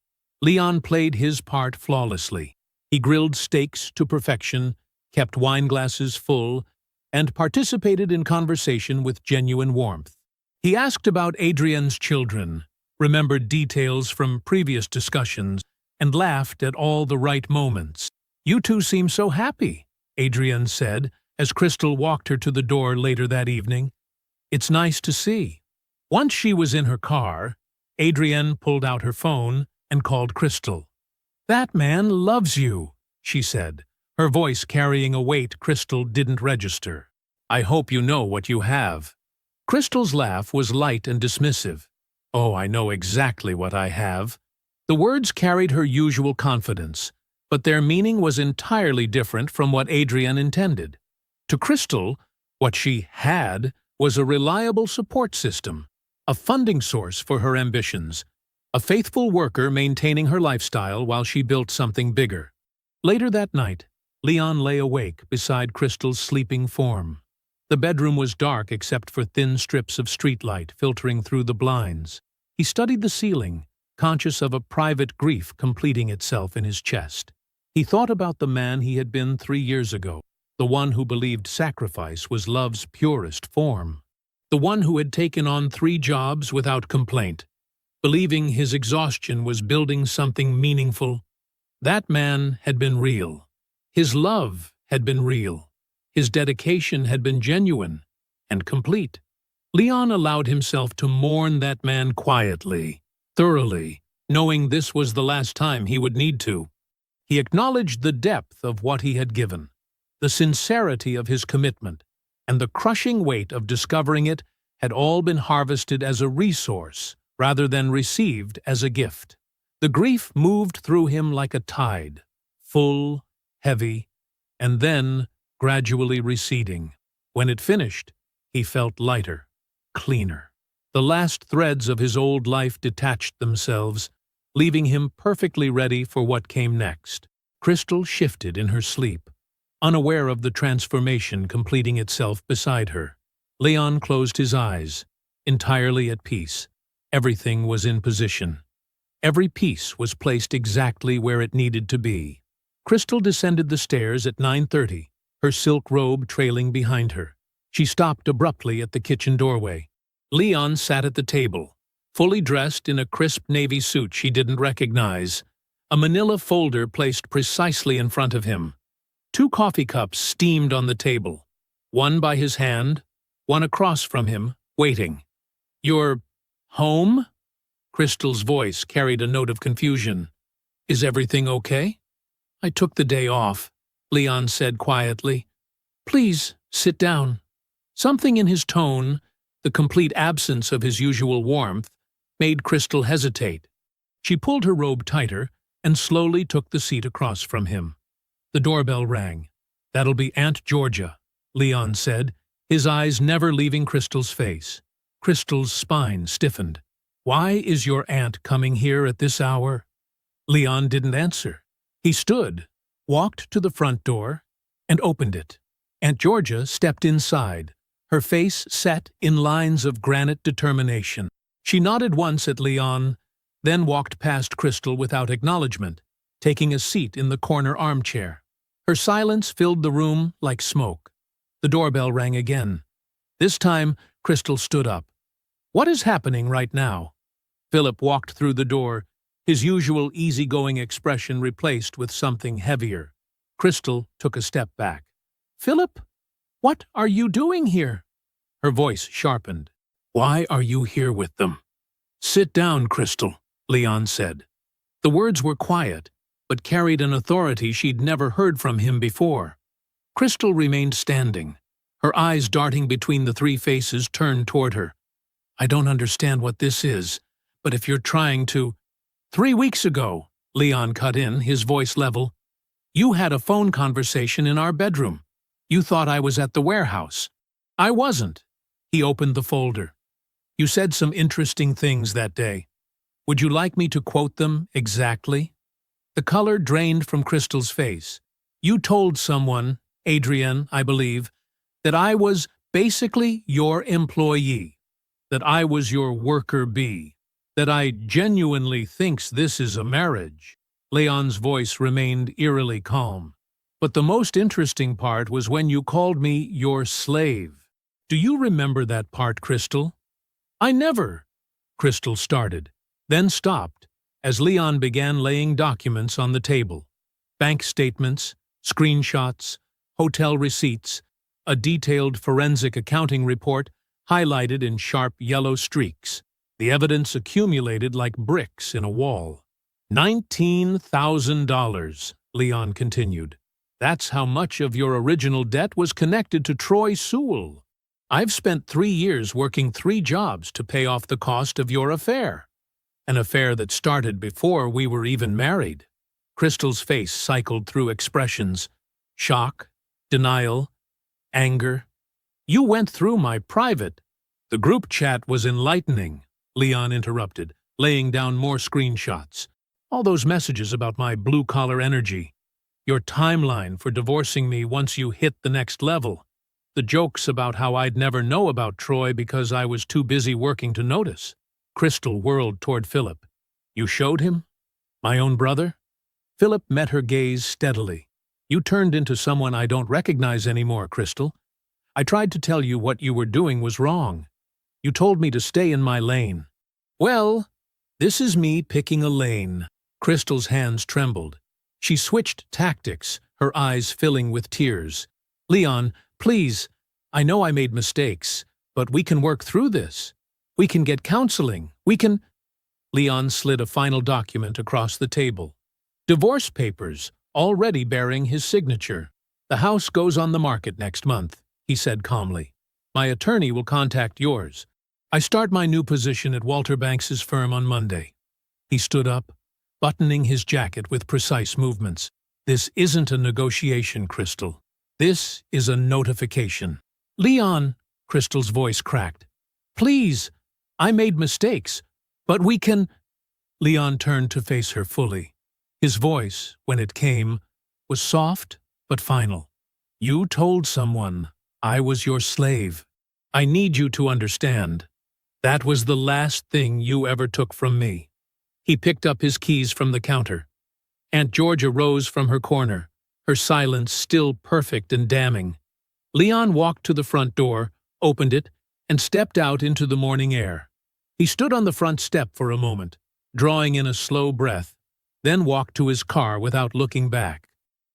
[SPEAKER 2] Leon played his part flawlessly. He grilled steaks to perfection, kept wine glasses full, and participated in conversation with genuine warmth. He asked about Adrienne's children, remembered details from previous discussions, and laughed at all the right moments. "You two seem so happy," Adrienne said, as Crystal walked her to the door later that evening. "It's nice to see." Once she was in her car, Adrienne pulled out her phone and called Crystal. "That man loves you," she said, her voice carrying a weight Crystal didn't register. "I hope you know what you have." Crystal's laugh was light and dismissive. "Oh, I know exactly what I have." The words carried her usual confidence, but their meaning was entirely different from what Adrienne intended. To Crystal, what she had was a reliable support system, a funding source for her ambitions, a faithful worker maintaining her lifestyle while she built something bigger. Later that night, Leon lay awake beside Crystal's sleeping form. The bedroom was dark except for thin strips of streetlight filtering through the blinds. He studied the ceiling, conscious of a private grief completing itself in his chest. He thought about the man he had been 3 years ago, the one who believed sacrifice was love's purest form, the one who had taken on 3 jobs without complaint, believing his exhaustion was building something meaningful. That man had been real. His love had been real. His dedication had been genuine. and complete. Leon allowed himself to mourn that man quietly, thoroughly, knowing this was the last time he would need to. He acknowledged the depth of what he had given, the sincerity of his commitment, and the crushing weight of discovering it had all been harvested as a resource rather than received as a gift. The grief moved through him like a tide, full, heavy, and then gradually receding. When it finished, he felt lighter, cleaner. The last threads of his old life detached themselves, leaving him perfectly ready for what came next. Crystal shifted in her sleep, unaware of the transformation completing itself beside her. Leon closed his eyes, entirely at peace. Everything was in position. Every piece was placed exactly where it needed to be. Crystal descended the stairs at 9:30, her silk robe trailing behind her. She stopped abruptly at the kitchen doorway. Leon sat at the table, fully dressed in a crisp navy suit she didn't recognize, a manila folder placed precisely in front of him. 2 coffee cups steamed on the table, one by his hand, one across from him, waiting. "You're home?" Crystal's voice carried a note of confusion. "Is everything okay?" "I took the day off," Leon said quietly. "Please, sit down." Something in his tone, the complete absence of his usual warmth, made Crystal hesitate. She pulled her robe tighter and slowly took the seat across from him. The doorbell rang. "That'll be Aunt Georgia," Leon said, his eyes never leaving Crystal's face. Crystal's spine stiffened. "Why is your aunt coming here at this hour?" Leon didn't answer. He stood, walked to the front door, and opened it. Aunt Georgia stepped inside, her face set in lines of granite determination. She nodded once at Leon, then walked past Crystal without acknowledgement, taking a seat in the corner armchair. Her silence filled the room like smoke. The doorbell rang again. This time, Crystal stood up. "What is happening right now?" Philip walked through the door, his usual easygoing expression replaced with something heavier. Crystal took a step back. "Philip, what are you doing here?" Her voice sharpened. "Why are you here with them?" "Sit down, Crystal," Leon said. The words were quiet, but carried an authority she'd never heard from him before. Crystal remained standing, her eyes darting between the 3 faces turned toward her. "I don't understand what this is, but if you're trying to—" "3 weeks ago," Leon cut in, his voice level, "you had a phone conversation in our bedroom. You thought I was at the warehouse. I wasn't." He opened the folder. "You said some interesting things that day. Would you like me to quote them exactly?" The color drained from Crystal's face. "You told someone, Adrienne, I believe, that I was basically your employee, that I was your worker bee, that I genuinely thinks this is a marriage." Leon's voice remained eerily calm. "But the most interesting part was when you called me your slave. Do you remember that part, Crystal?" "I never—" Crystal started, then stopped, as Leon began laying documents on the table. Bank statements, screenshots, hotel receipts, a detailed forensic accounting report highlighted in sharp yellow streaks. The evidence accumulated like bricks in a wall. $19,000, Leon continued. "That's how much of your original debt was connected to Troy Sewell. I've spent 3 years working 3 jobs to pay off the cost of your affair. An affair that started before we were even married." Crystal's face cycled through expressions: shock, denial, anger. "You went through my private—" "The group chat was enlightening," Leon interrupted, laying down more screenshots. "All those messages about my blue-collar energy. Your timeline for divorcing me once you hit the next level. The jokes about how I'd never know about Troy because I was too busy working to notice." Crystal whirled toward Philip. "You showed him? My own brother?" Philip met her gaze steadily. "You turned into someone I don't recognize anymore, Crystal. I tried to tell you what you were doing was wrong. You told me to stay in my lane. Well, this is me picking a lane." Crystal's hands trembled. She switched tactics, her eyes filling with tears. "Leon, please, I know I made mistakes, but we can work through this. We can get counseling. We can... Leon slid a final document across the table. Divorce papers, already bearing his signature. The house goes on the market next month, he said calmly. My attorney will contact yours. I start my new position at Walter Banks's firm on Monday. He stood up, buttoning his jacket with precise movements. This isn't a negotiation, Crystal. This is a notification. Leon, Crystal's voice cracked. Please, I made mistakes, but we can... Leon turned to face her fully. His voice, when it came, was soft but final. You told someone I was your slave. I need you to understand. That was the last thing you ever took from me. He picked up his keys from the counter. Aunt Georgia rose from her corner, her silence still perfect and damning. Leon walked to the front door, opened it, and stepped out into the morning air. He stood on the front step for a moment, drawing in a slow breath, then walked to his car without looking back.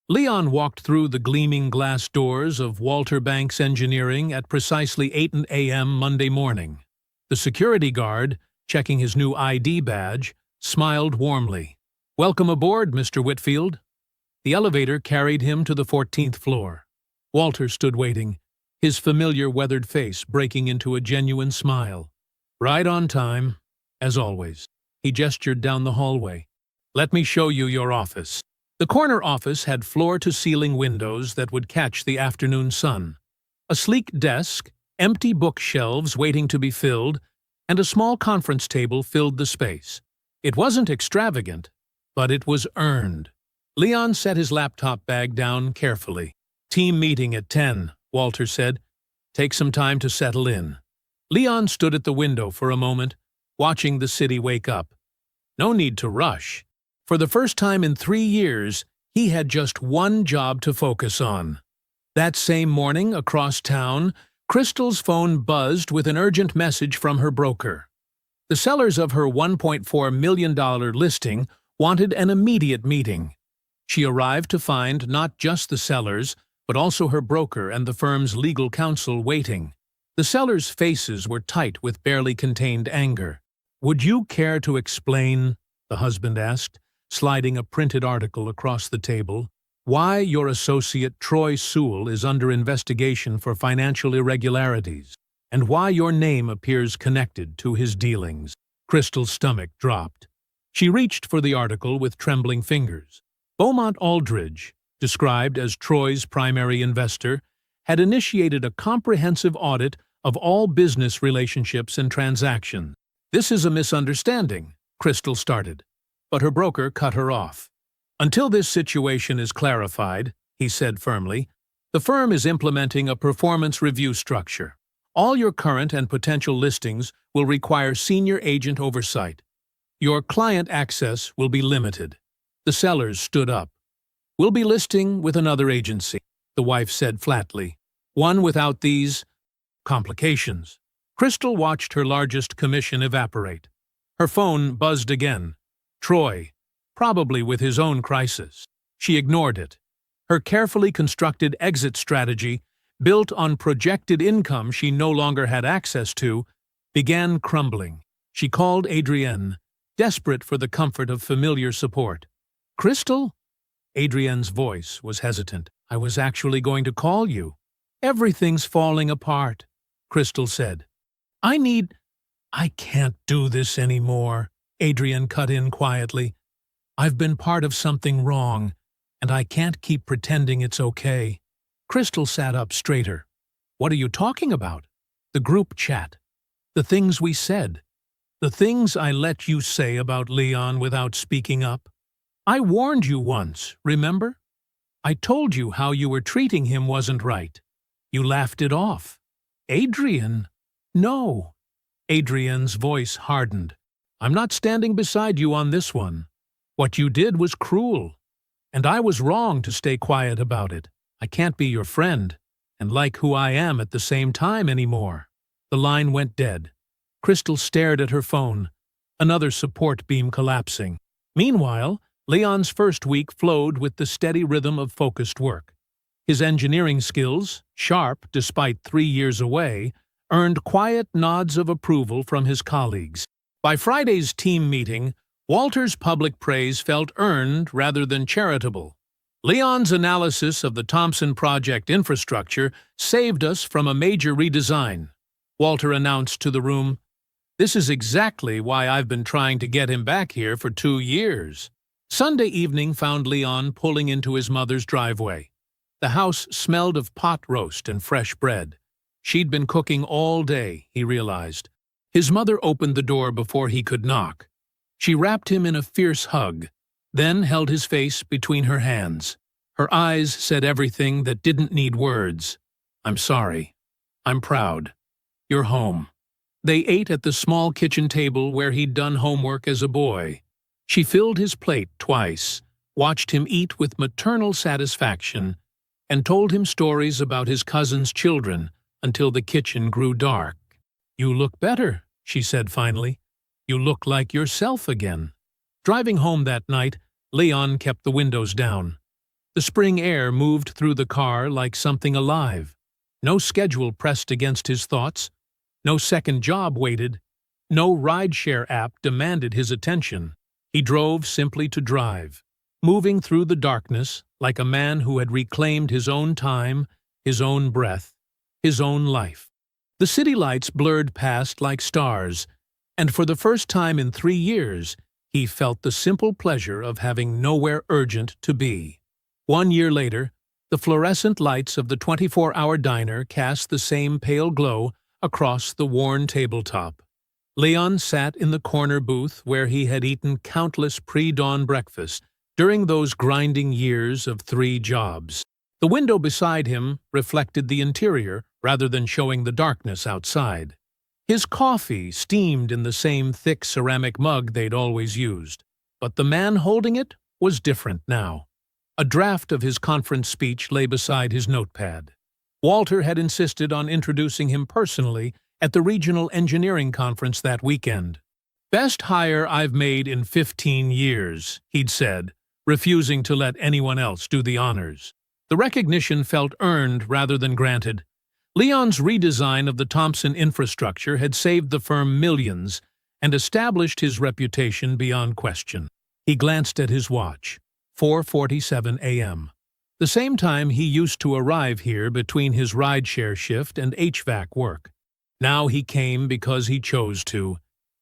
[SPEAKER 2] Leon walked through the gleaming glass doors of Walter Banks Engineering at precisely 8 a.m. Monday morning. The security guard, checking his new ID badge, smiled warmly. Welcome aboard, Mr. Whitfield. The elevator carried him to the 14th floor. Walter stood waiting, his familiar weathered face breaking into a genuine smile. Right on time, as always. He gestured down the hallway. Let me show you your office. The corner office had floor-to-ceiling windows that would catch the afternoon sun. A sleek desk, empty bookshelves waiting to be filled, and a small conference table filled the space. It wasn't extravagant, but it was earned. Leon set his laptop bag down carefully. Team meeting at 10, Walter said. Take some time to settle in. Leon stood at the window for a moment, watching the city wake up. No need to rush. For the first time in 3 years, he had just one job to focus on. That same morning, across town, Crystal's phone buzzed with an urgent message from her broker. The sellers of her $1.4 million listing wanted an immediate meeting. She arrived to find not just the sellers, but also her broker and the firm's legal counsel waiting. The sellers' faces were tight with barely contained anger. Would you care to explain, the husband asked, sliding a printed article across the table, why your associate Troy Sewell is under investigation for financial irregularities, and why your name appears connected to his dealings? Crystal's stomach dropped. She reached for the article with trembling fingers. Beaumont Aldridge, described as Troy's primary investor, had initiated a comprehensive audit of all business relationships and transactions. This is a misunderstanding, Crystal started, but her broker cut her off. Until this situation is clarified, he said firmly, the firm is implementing a performance review structure. All your current and potential listings will require senior agent oversight. Your client access will be limited. The sellers stood up. We'll be listing with another agency, the wife said flatly. One without these complications. Crystal watched her largest commission evaporate. Her phone buzzed again. Troy, probably with his own crisis. She ignored it. Her carefully constructed exit strategy, built on projected income she no longer had access to, began crumbling. She called Adrienne, desperate for the comfort of familiar support. Crystal? Adrienne's voice was hesitant. I was actually going to call you. Everything's falling apart, Crystal said. I can't do this anymore, Adrienne cut in quietly. I've been part of something wrong, and I can't keep pretending it's okay. Crystal sat up straighter. What are you talking about? The group chat. The things we said. The things I let you say about Leon without speaking up. I warned you once, remember? I told you how you were treating him wasn't right. You laughed it off. Adrienne? No. Adrienne's voice hardened. I'm not standing beside you on this one. What you did was cruel, and I was wrong to stay quiet about it. I can't be your friend and like who I am at the same time anymore. The line went dead. Crystal stared at her phone, another support beam collapsing. Meanwhile, Leon's first week flowed with the steady rhythm of focused work. His engineering skills, sharp despite 3 years away, earned quiet nods of approval from his colleagues. By Friday's team meeting, Walter's public praise felt earned rather than charitable. Leon's analysis of the Thompson project infrastructure saved us from a major redesign. Walter announced to the room, "This is exactly why I've been trying to get him back here for 2 years." Sunday evening found Leon pulling into his mother's driveway. The house smelled of pot roast and fresh bread. She'd been cooking all day, he realized. His mother opened the door before he could knock. She wrapped him in a fierce hug, then held his face between her hands. Her eyes said everything that didn't need words. "I'm sorry. I'm proud. You're home." They ate at the small kitchen table where he'd done homework as a boy. She filled his plate twice, watched him eat with maternal satisfaction, and told him stories about his cousin's children until the kitchen grew dark. "You look better," she said finally. "You look like yourself again." Driving home that night, Leon kept the windows down. The spring air moved through the car like something alive. No schedule pressed against his thoughts. No second job waited. No rideshare app demanded his attention. He drove simply to drive, moving through the darkness like a man who had reclaimed his own time, his own breath, his own life. The city lights blurred past like stars, and for the first time in 3 years, he felt the simple pleasure of having nowhere urgent to be. 1 year later, the fluorescent lights of the 24-hour diner cast the same pale glow across the worn tabletop. Leon sat in the corner booth where he had eaten countless pre-dawn breakfasts during those grinding years of 3 jobs. The window beside him reflected the interior rather than showing the darkness outside. His coffee steamed in the same thick ceramic mug they'd always used, but the man holding it was different now. A draft of his conference speech lay beside his notepad. Walter had insisted on introducing him personally at the regional engineering conference that weekend. "Best hire I've made in 15 years, he'd said, refusing to let anyone else do the honors. The recognition felt earned rather than granted. Leon's redesign of the Thompson infrastructure had saved the firm millions and established his reputation beyond question. He glanced at his watch. 4:47 a.m. The same time he used to arrive here between his rideshare shift and HVAC work. Now he came because he chose to,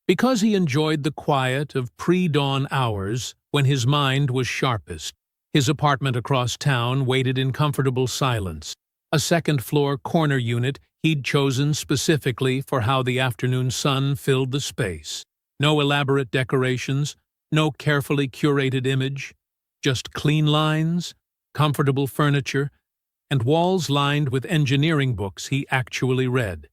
[SPEAKER 2] because he enjoyed the quiet of pre-dawn hours when his mind was sharpest. His apartment across town waited in comfortable silence, a second-floor corner unit he'd chosen specifically for how the afternoon sun filled the space. No elaborate decorations, no carefully curated image, just clean lines, comfortable furniture, and walls lined with engineering books he actually read.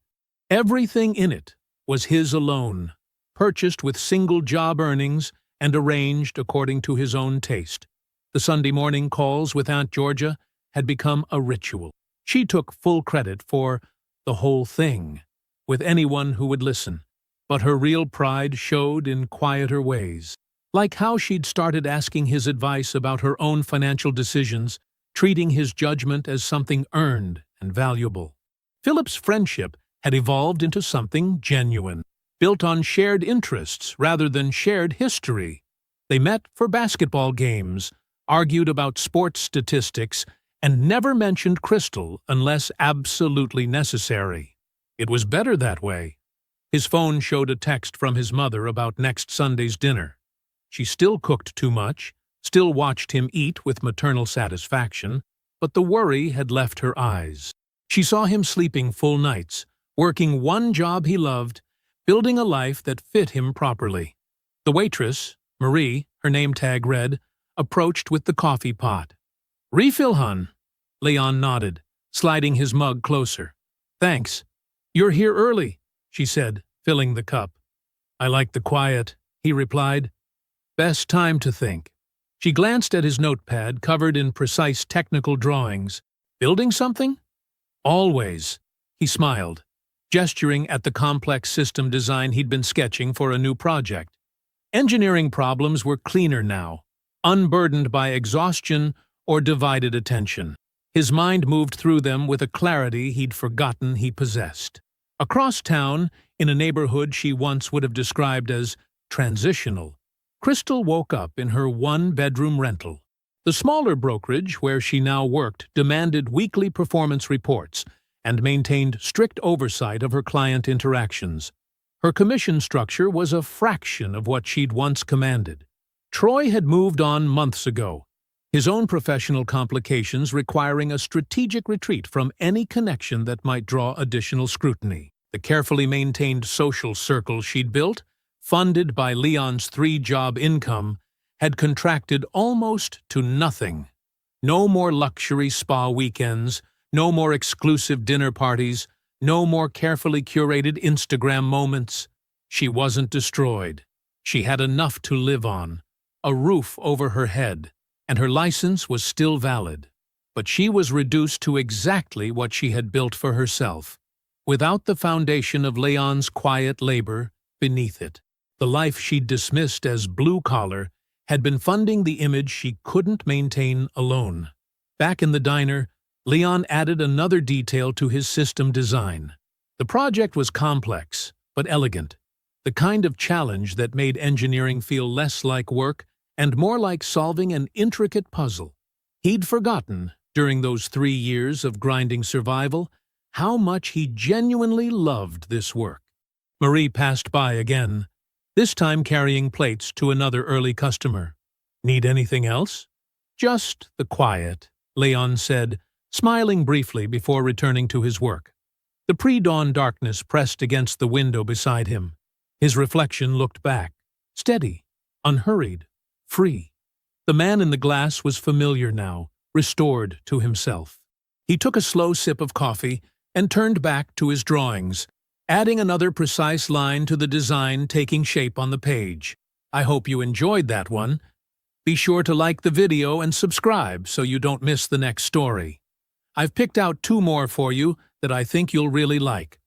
[SPEAKER 2] Everything in it was his alone, purchased with single-job earnings and arranged according to his own taste. The Sunday morning calls with Aunt Georgia had become a ritual. She took full credit for the whole thing with anyone who would listen, but her real pride showed in quieter ways. Like how she'd started asking his advice about her own financial decisions, treating his judgment as something earned and valuable. Philip's friendship had evolved into something genuine, built on shared interests rather than shared history. They met for basketball games, argued about sports statistics, and never mentioned Crystal unless absolutely necessary. It was better that way. His phone showed a text from his mother about next Sunday's dinner. She still cooked too much, still watched him eat with maternal satisfaction, but the worry had left her eyes. She saw him sleeping full nights, working one job he loved, building a life that fit him properly. The waitress, Marie, her name tag read, approached with the coffee pot. "Refill, hun." Leon nodded, sliding his mug closer. "Thanks. You're here early," she said, filling the cup. "I like the quiet," he replied. "Best time to think." She glanced at his notepad covered in precise technical drawings. "Building something?" "Always." He smiled, gesturing at the complex system design he'd been sketching for a new project. Engineering problems were cleaner now, unburdened by exhaustion or divided attention. His mind moved through them with a clarity he'd forgotten he possessed. Across town, in a neighborhood she once would have described as transitional, Crystal woke up in her one-bedroom rental. The smaller brokerage where she now worked demanded weekly performance reports and maintained strict oversight of her client interactions. Her commission structure was a fraction of what she'd once commanded. Troy had moved on months ago, his own professional complications requiring a strategic retreat from any connection that might draw additional scrutiny. The carefully maintained social circle she'd built, funded by Leon's three-job income, had contracted almost to nothing. No more luxury spa weekends, no more exclusive dinner parties, no more carefully curated Instagram moments. She wasn't destroyed. She had enough to live on, a roof over her head, and her license was still valid. But she was reduced to exactly what she had built for herself, without the foundation of Leon's quiet labor beneath it. The life she'd dismissed as blue-collar had been funding the image she couldn't maintain alone. Back in the diner, Leon added another detail to his system design. The project was complex, but elegant, the kind of challenge that made engineering feel less like work and more like solving an intricate puzzle. He'd forgotten, during those 3 years of grinding survival, how much he genuinely loved this work. Marie passed by again, this time carrying plates to another early customer. "Need anything else?" "Just the quiet," Leon said, smiling briefly before returning to his work. The pre-dawn darkness pressed against the window beside him. His reflection looked back, steady, unhurried, free. The man in the glass was familiar now, restored to himself. He took a slow sip of coffee and turned back to his drawings, adding another precise line to the design taking shape on the page. I hope you enjoyed that one. Be sure to like the video and subscribe so you don't miss the next story. I've picked out 2 more for you that I think you'll really like.